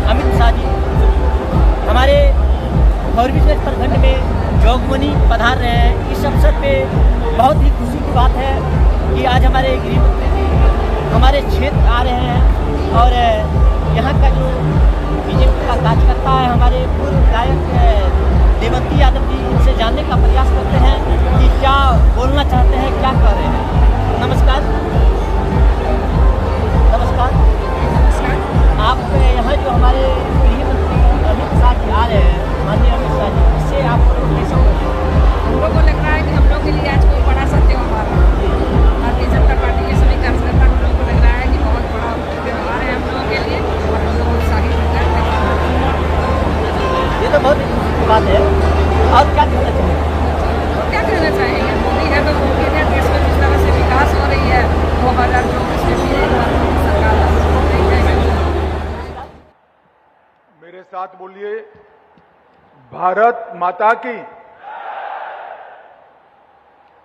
अमित शाह जी हमारे फॉरबिसगंज प्रखंड में जोगबनी पधार रहे हैं। इस अवसर पे बहुत ही खुशी की बात है कि आज हमारे गृह मंत्री जी हमारे क्षेत्र आ रहे हैं और यहाँ का जो बीजेपी का कार्यकर्ता है, हमारे पूर्व विधायक देवंती यादव जी, इनसे जानने का प्रयास करते हैं कि क्या बोलना चाहते हैं, क्या कर रहे हैं। नमस्कार। नमस्कार। आप यहाँ जो हमारे गृह मंत्री अमित शाह जी आ रहे हैं, माननीय अमित शाह जी, इससे आप कैसे हम लोग को लग रहा है कि हम लोग के लिए आज कोई बड़ा सा त्यौहार है। भारतीय जनता पार्टी के सभी कार्यकर्ता हम लोग को लग रहा है कि बहुत बड़ा त्यौहार है हम लोगों के लिए और हम लोग उत्साहित होकर ये तो बहुत खुशी की बात है। और क्या कहना चाहिए? तो क्या कहना चाहेंगे? मोदी है तो मोदी है, देश में जिस तरह से विकास हो रही है 2024 में भी सरकार नहीं जाएगी। मेरे साथ बोलिए, भारत माता की।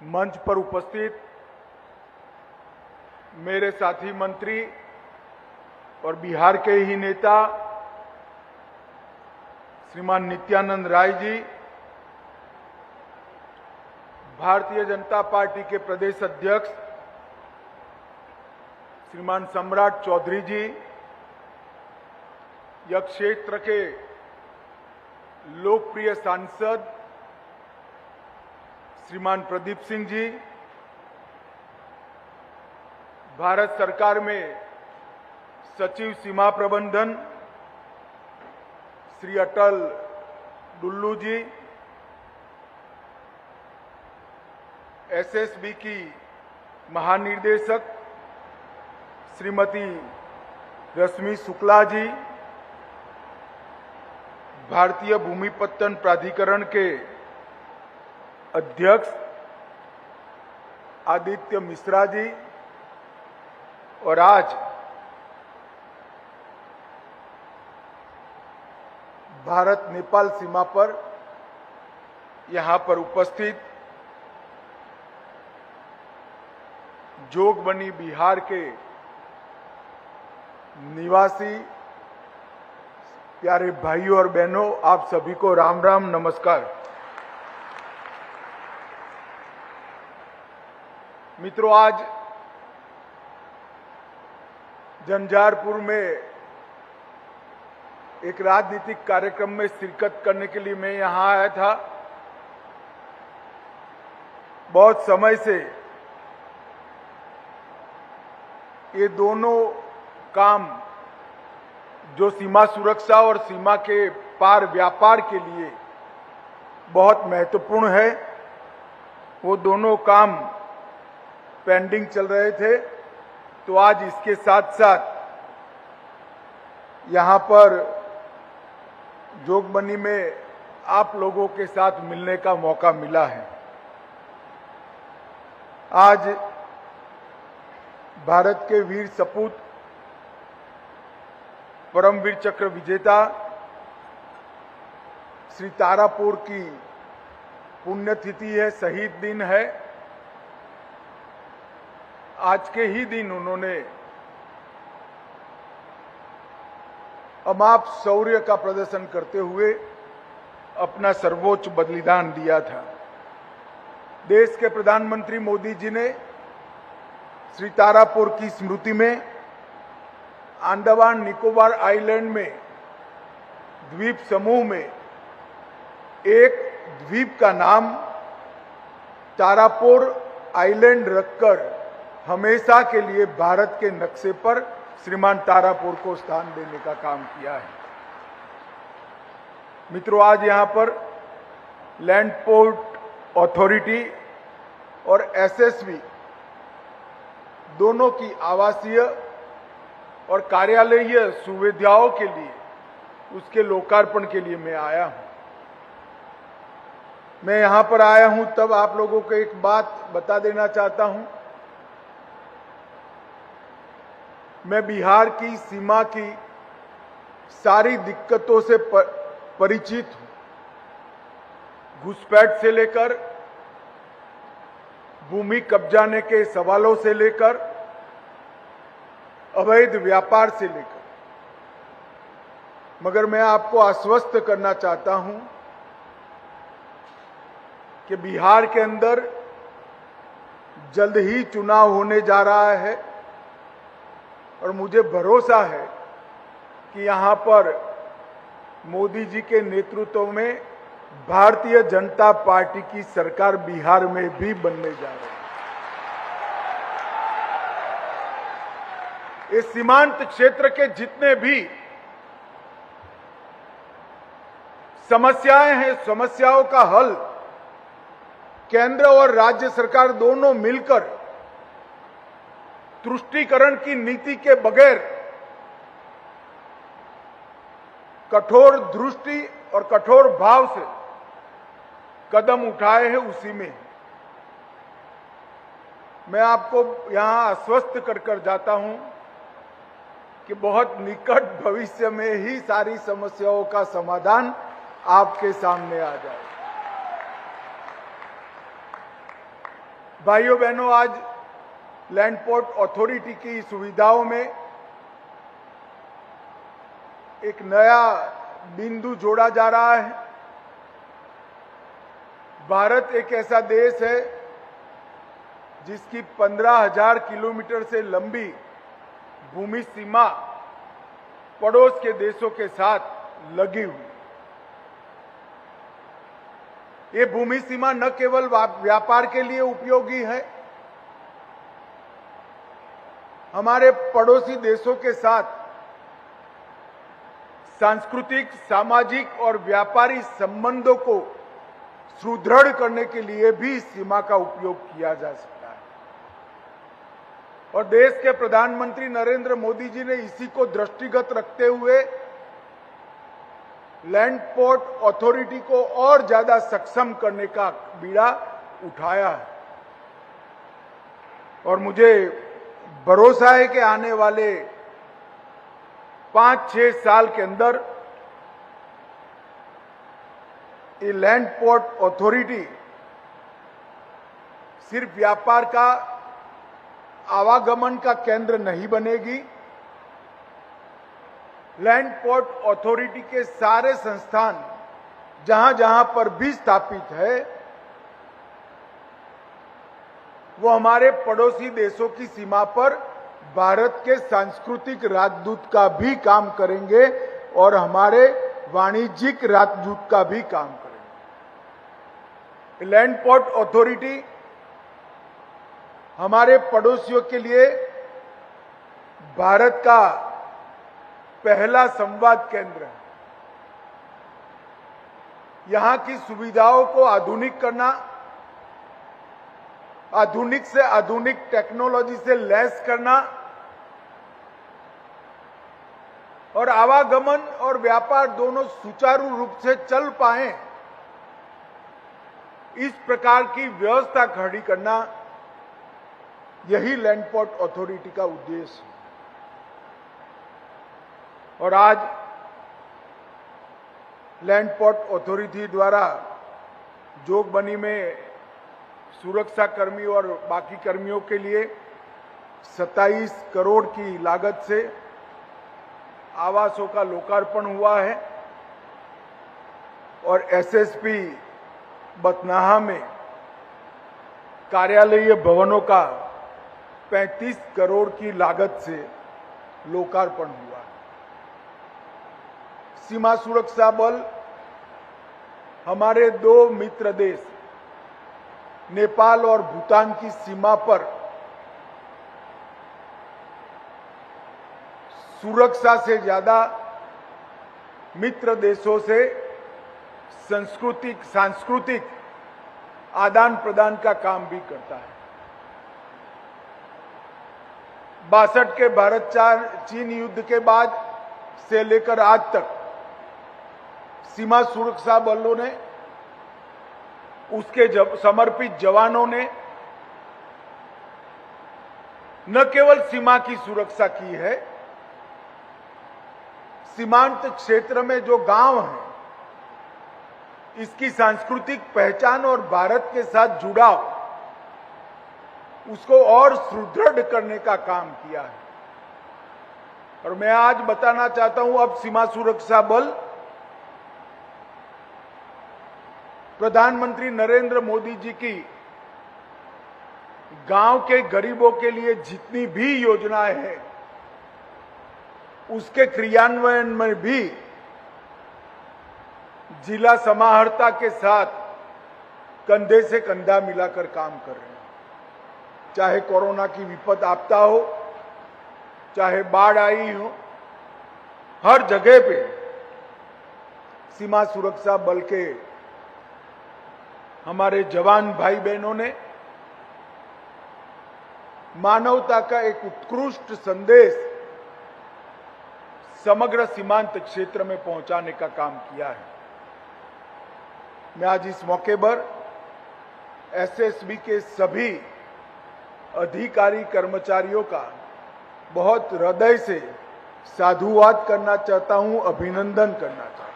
मंच पर उपस्थित मेरे साथी मंत्री और बिहार के ही नेता श्रीमान नित्यानंद राय जी, भारतीय जनता पार्टी के प्रदेश अध्यक्ष श्रीमान सम्राट चौधरी जी, यह क्षेत्र के लोकप्रिय सांसद श्रीमान प्रदीप सिंह जी, भारत सरकार में सचिव सीमा प्रबंधन श्री अटल डुल्लू जी, एसएसबी की महानिदेशक श्रीमती रश्मि शुक्ला जी, भारतीय भूमि पत्तन प्राधिकरण के अध्यक्ष आदित्य मिश्रा जी, और आज भारत नेपाल सीमा पर यहां पर उपस्थित जोगबनी बिहार के निवासी प्यारे भाइयों और बहनों, आप सभी को राम राम, नमस्कार। मित्रों, आज झंझारपुर में एक राजनीतिक कार्यक्रम में शिरकत करने के लिए मैं यहां आया था। बहुत समय से ये दोनों काम जो सीमा सुरक्षा और सीमा के पार व्यापार के लिए बहुत महत्वपूर्ण है, वो दोनों काम पेंडिंग चल रहे थे। तो आज इसके साथ साथ यहां पर जोगबनी में आप लोगों के साथ मिलने का मौका मिला है। आज भारत के वीर सपूत, परमवीर चक्र विजेता श्री तारापुर की पुण्यतिथि है, शहीद दिन है। आज के ही दिन उन्होंने अमाप शौर्य का प्रदर्शन करते हुए अपना सर्वोच्च बलिदान दिया था। देश के प्रधानमंत्री मोदी जी ने श्री तारापुर की स्मृति में अंडमान निकोबार आइलैंड में द्वीप समूह में एक द्वीप का नाम तारापुर आइलैंड रखकर हमेशा के लिए भारत के नक्शे पर श्रीमान तारापुर को स्थान देने का काम किया है। मित्रों, आज यहां पर लैंड पोर्ट अथॉरिटी और एसएसबी दोनों की आवासीय और कार्यालयीय सुविधाओं के लिए उसके लोकार्पण के लिए मैं आया हूं। मैं यहां पर आया हूं तब आप लोगों को एक बात बता देना चाहता हूं। मैं बिहार की सीमा की सारी दिक्कतों से परिचित हूं। घुसपैठ से लेकर भूमि कब्जाने के सवालों से लेकर अवैध व्यापार से लेकर मगर मैं आपको आश्वस्त करना चाहता हूं कि बिहार के अंदर जल्द ही चुनाव होने जा रहा है और मुझे भरोसा है कि यहां पर मोदी जी के नेतृत्व में भारतीय जनता पार्टी की सरकार बिहार में भी बनने जा रही है। इस सीमांत क्षेत्र के जितने भी समस्याएं हैं, समस्याओं का हल केंद्र और राज्य सरकार दोनों मिलकर तुष्टीकरण की नीति के बगैर कठोर दृष्टि और कठोर भाव से कदम उठाए हैं, उसी में मैं आपको यहां आश्वस्त कर जाता हूं कि बहुत निकट भविष्य में ही सारी समस्याओं का समाधान आपके सामने आ जाए। भाइयों बहनों, आज लैंड पोर्ट अथॉरिटी की सुविधाओं में एक नया बिंदु जोड़ा जा रहा है। भारत एक ऐसा देश है जिसकी 15,000 किलोमीटर से लंबी भूमि सीमा पड़ोस के देशों के साथ लगी हुई। ये भूमि सीमा न केवल व्यापार के लिए उपयोगी है, हमारे पड़ोसी देशों के साथ सांस्कृतिक, सामाजिक और व्यापारी संबंधों को सुदृढ़ करने के लिए भी इस सीमा का उपयोग किया जा सकता है। और देश के प्रधानमंत्री नरेंद्र मोदी जी ने इसी को दृष्टिगत रखते हुए लैंड पोर्ट अथॉरिटी को और ज्यादा सक्षम करने का बीड़ा उठाया है। और मुझे भरोसा है कि आने वाले 5-6 साल के अंदर ये लैंड पोर्ट अथॉरिटी सिर्फ व्यापार का, आवागमन का केंद्र नहीं बनेगी। लैंड पोर्ट अथॉरिटी के सारे संस्थान जहां जहां पर भी स्थापित है, वो हमारे पड़ोसी देशों की सीमा पर भारत के सांस्कृतिक राजदूत का भी काम करेंगे और हमारे वाणिज्यिक राजदूत का भी काम करेंगे। लैंड पोर्ट अथॉरिटी हमारे पड़ोसियों के लिए भारत का पहला संवाद केंद्र है। यहां की सुविधाओं को आधुनिक करना, आधुनिक से आधुनिक टेक्नोलॉजी से लैस करना और आवागमन और व्यापार दोनों सुचारू रूप से चल पाए, इस प्रकार की व्यवस्था खड़ी करना, यही लैंड पोर्ट अथॉरिटी का उद्देश्य है। और आज लैंड पोर्ट अथॉरिटी द्वारा जोगबनी में सुरक्षा कर्मी और बाकी कर्मियों के लिए 27 करोड़ की लागत से आवासों का लोकार्पण हुआ है और एसएसपी बथनाहा में कार्यालयीय भवनों का 35 करोड़ की लागत से लोकार्पण हुआ। सीमा सुरक्षा बल हमारे 2 मित्र देश नेपाल और भूटान की सीमा पर सुरक्षा से ज्यादा मित्र देशों से सांस्कृतिक आदान प्रदान का काम भी करता है। 62 के भारत चीन युद्ध के बाद से लेकर आज तक सीमा सुरक्षा बलों ने, उसके समर्पित जवानों ने न केवल सीमा की सुरक्षा की है, सीमांत क्षेत्र में जो गांव हैं, इसकी सांस्कृतिक पहचान और भारत के साथ जुड़ाव, उसको और सुदृढ़ करने का काम किया है। और मैं आज बताना चाहता हूं, अब सीमा सुरक्षा बल प्रधानमंत्री नरेंद्र मोदी जी की गांव के गरीबों के लिए जितनी भी योजनाएं हैं उसके क्रियान्वयन में भी जिला समाहर्ता के साथ कंधे से कंधा मिलाकर काम कर रहे हैं। चाहे कोरोना की विपद आपदा हो, चाहे बाढ़ आई हो, हर जगह पे सीमा सुरक्षा बल के हमारे जवान भाई बहनों ने मानवता का एक उत्कृष्ट संदेश समग्र सीमांत क्षेत्र में पहुंचाने का काम किया है। मैं आज इस मौके पर एसएसबी के सभी अधिकारी कर्मचारियों का बहुत हृदय से साधुवाद करना चाहता हूं, अभिनंदन करना चाहता हूं।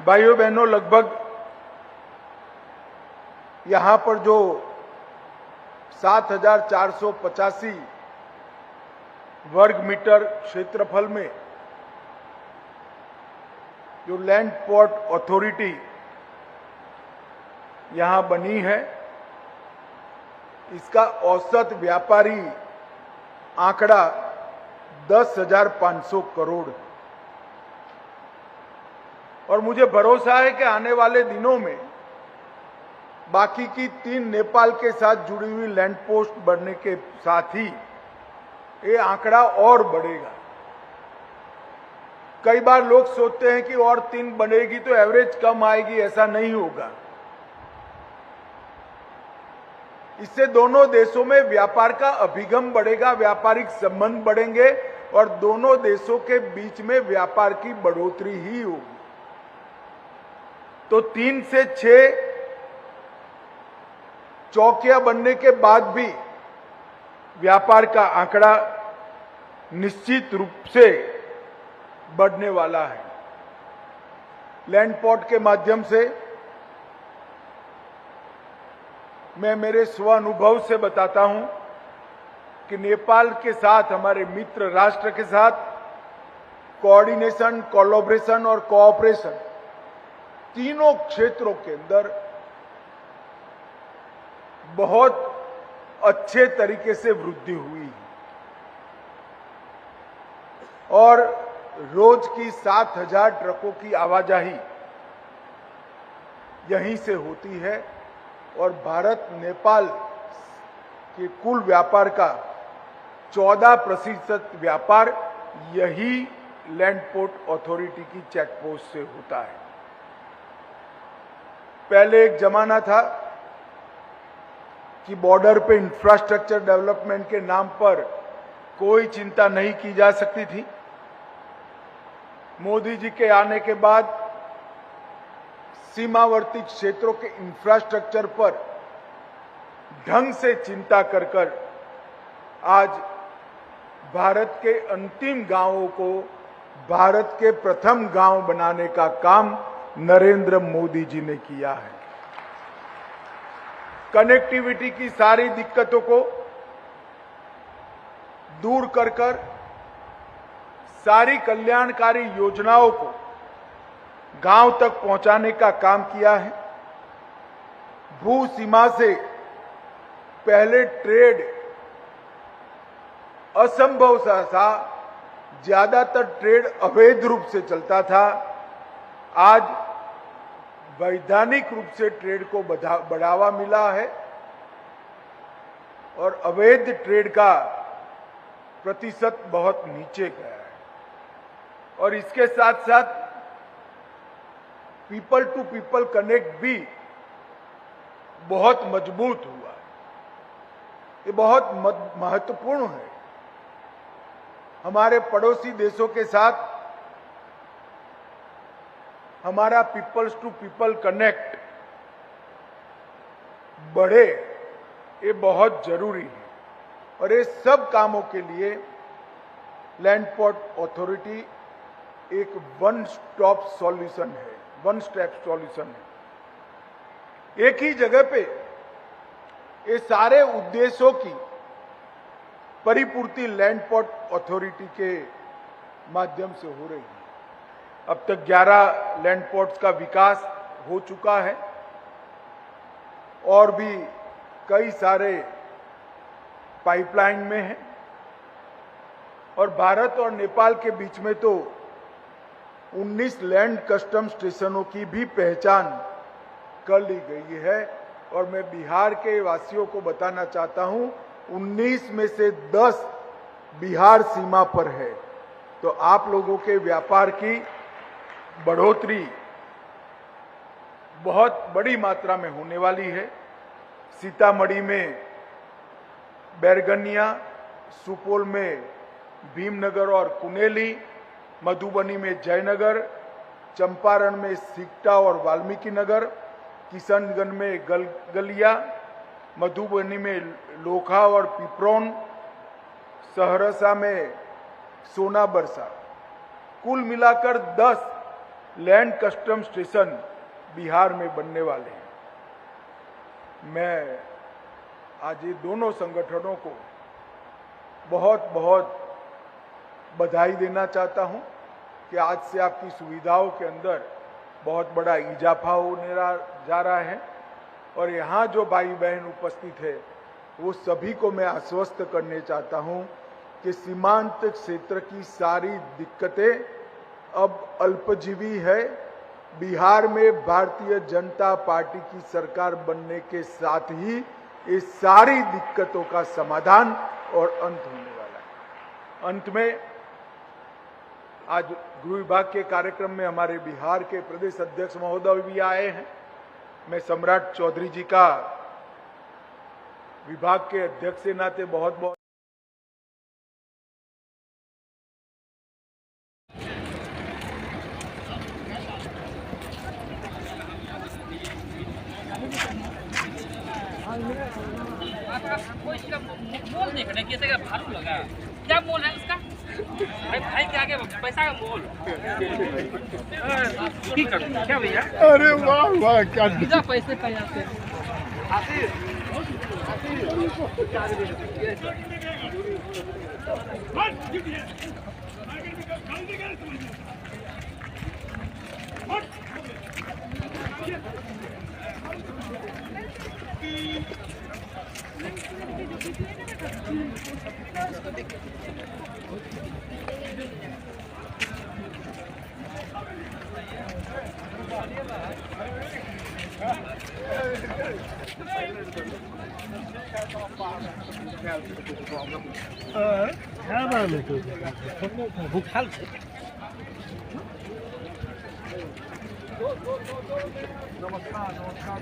भाइयों बहनों, लगभग यहां पर जो 7,485 वर्ग मीटर क्षेत्रफल में जो लैंड पोर्ट अथॉरिटी यहां बनी है, इसका औसत व्यापारी आंकड़ा 10,500 करोड़। और मुझे भरोसा है कि आने वाले दिनों में बाकी की 3 नेपाल के साथ जुड़ी हुई लैंड पोस्ट बढ़ने के साथ ही ये आंकड़ा और बढ़ेगा। कई बार लोग सोचते हैं कि और 3 बनेगी तो एवरेज कम आएगी, ऐसा नहीं होगा। इससे दोनों देशों में व्यापार का अभिगम बढ़ेगा, व्यापारिक संबंध बढ़ेंगे और दोनों देशों के बीच में व्यापार की बढ़ोतरी ही होगी। तो 3 से 6 चौकियां बनने के बाद भी व्यापार का आंकड़ा निश्चित रूप से बढ़ने वाला है। लैंड पोर्ट के माध्यम से मैं मेरे स्व अनुभव से बताता हूं कि नेपाल के साथ, हमारे मित्र राष्ट्र के साथ कोऑर्डिनेशन, कोलैबोरेशन और कोऑपरेशन तीनों क्षेत्रों के अंदर बहुत अच्छे तरीके से वृद्धि हुई है और रोज की 7,000 ट्रकों की आवाजाही यहीं से होती है और भारत नेपाल के कुल व्यापार का 14% व्यापार यही लैंड पोर्ट अथॉरिटी की चेकपोस्ट से होता है। पहले एक जमाना था कि बॉर्डर पे इंफ्रास्ट्रक्चर डेवलपमेंट के नाम पर कोई चिंता नहीं की जा सकती थी। मोदी जी के आने के बाद सीमावर्ती क्षेत्रों के इंफ्रास्ट्रक्चर पर ढंग से चिंता कर कर आज भारत के अंतिम गांवों को भारत के प्रथम गांव बनाने का काम नरेंद्र मोदी जी ने किया है। कनेक्टिविटी की सारी दिक्कतों को दूर कर कर सारी कल्याणकारी योजनाओं को गांव तक पहुंचाने का काम किया है। भू सीमा से पहले ट्रेड असंभव सा था, ज्यादातर ट्रेड अवैध रूप से चलता था। आज वैधानिक रूप से ट्रेड को बढ़ावा मिला है और अवैध ट्रेड का प्रतिशत बहुत नीचे गया है। और इसके साथ साथ पीपल टू पीपल कनेक्ट भी बहुत मजबूत हुआ है। ये बहुत महत्वपूर्ण है। हमारे पड़ोसी देशों के साथ हमारा पीपल्स टू पीपल कनेक्ट बढ़े, ये बहुत जरूरी है। और ये सब कामों के लिए लैंड पोर्ट अथॉरिटी एक वन स्टॉप सॉल्यूशन है, वन स्टेप सॉल्यूशन है। एक ही जगह पे ये सारे उद्देश्यों की परिपूर्ति लैंड पोर्ट अथॉरिटी के माध्यम से हो रही है। अब तक 11 लैंड पोर्ट्स का विकास हो चुका है और भी कई सारे पाइपलाइन में हैं और भारत और नेपाल के बीच में तो 19 लैंड कस्टम स्टेशनों की भी पहचान कर ली गई है। और मैं बिहार के वासियों को बताना चाहता हूं, 19 में से 10 बिहार सीमा पर है। तो आप लोगों के व्यापार की बढ़ोतरी बहुत बड़ी मात्रा में होने वाली है। सीतामढ़ी में बैरगनिया, सुपौल में भीमनगर और कुनेली, मधुबनी में जयनगर, चंपारण में सिकटा और वाल्मीकि नगर, किशनगंज में गलिया, मधुबनी में लोखा और पिपरौन, सहरसा में सोनाबरसा, कुल मिलाकर 10 लैंड कस्टम स्टेशन बिहार में बनने वाले हैं। मैं आज ये दोनों संगठनों को बहुत बहुत बधाई देना चाहता हूं कि आज से आपकी सुविधाओं के अंदर बहुत बड़ा इजाफा होने जा रहा है। और यहाँ जो भाई बहन उपस्थित है वो सभी को मैं आश्वस्त करने चाहता हूं कि सीमांत क्षेत्र की सारी दिक्कतें अब अल्पजीवी है। बिहार में भारतीय जनता पार्टी की सरकार बनने के साथ ही ये सारी दिक्कतों का समाधान और अंत होने वाला है। अंत में आज गृह विभाग के कार्यक्रम में हमारे बिहार के प्रदेश अध्यक्ष महोदय भी आए हैं। मैं सम्राट चौधरी जी का विभाग के अध्यक्ष के नाते बहुत बहुत कोई इसका मोल नहीं है, कैसे का भालू लगा, क्या मोल है उसका? भाई के आगे पैसा का मोल ठीक कर क्या भैया? अरे वाह वाह, क्या बिना पैसे का यहाँ पे भूखाल नमस्कार नमस्कार।